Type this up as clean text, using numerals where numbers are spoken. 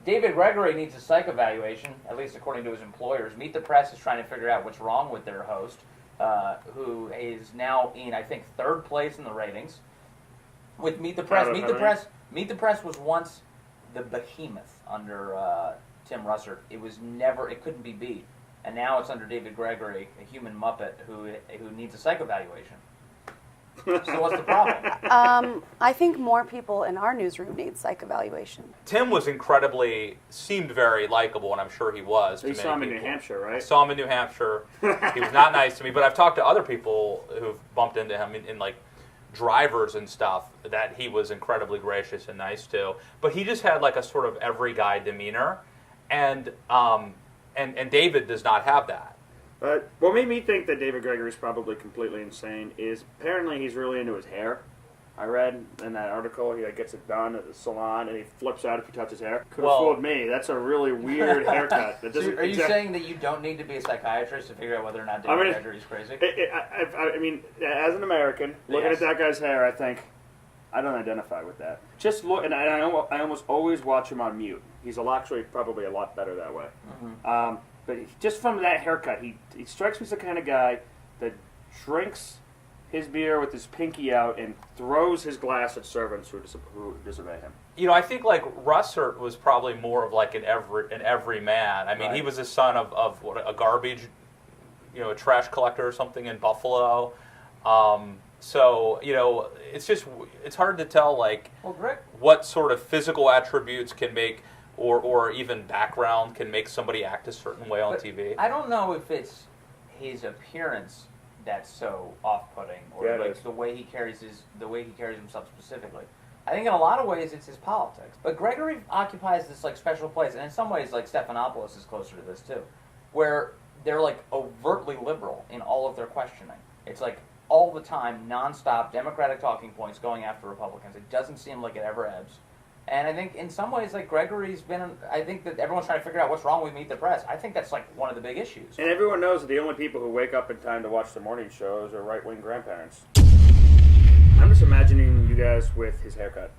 David Gregory needs a psych evaluation, at least according to his employers. Meet the Press is trying to figure out what's wrong with their host, who is now in, I think, 3rd place in the ratings. With Meet the Press. Meet the Press was once the behemoth under Tim Russert. It couldn't be beat. And now it's under David Gregory, a human muppet who needs a psych evaluation. So what's the problem? I think more people in our newsroom need psych evaluation. Tim seemed very likable, and I'm sure he was. You saw him in New Hampshire, right? I saw him in New Hampshire. He was not nice to me, but I've talked to other people who've bumped into him in like drivers and stuff that he was incredibly gracious and nice to. But he just had like a sort of every guy demeanor, and David does not have that. What made me think that David Gregory is probably completely insane is apparently he's really into his hair. I read in that article he gets it done at the salon and he flips out if he touches hair. Could have fooled me. That's a really weird haircut. That are you saying that you don't need to be a psychiatrist to figure out whether or not David Gregory is crazy? I mean, as an American, looking at that guy's hair, I think, I don't identify with that. Just look, and I almost always watch him on mute. He's actually probably a lot better that way. Mm-hmm. But just from that haircut, he strikes me as the kind of guy that drinks his beer with his pinky out and throws his glass at servants who disobey him. You know, I think like Russert was probably more of like an everyman. I mean, He was the son of a garbage, a trash collector or something in Buffalo. So it's hard to tell what sort of physical attributes can make. Or even background can make somebody act a certain way on TV. I don't know if it's his appearance that's so off-putting, or the way he carries himself specifically. I think in a lot of ways it's his politics. But Gregory occupies this special place, and in some ways Stephanopoulos is closer to this too, where they're overtly liberal in all of their questioning. It's all the time, nonstop Democratic talking points going after Republicans. It doesn't seem like it ever ebbs. And I think in some ways, Gregory's I think that everyone's trying to figure out what's wrong with Meet the Press. I think that's one of the big issues. And everyone knows that the only people who wake up in time to watch the morning shows are right-wing grandparents. I'm just imagining you guys with his haircut.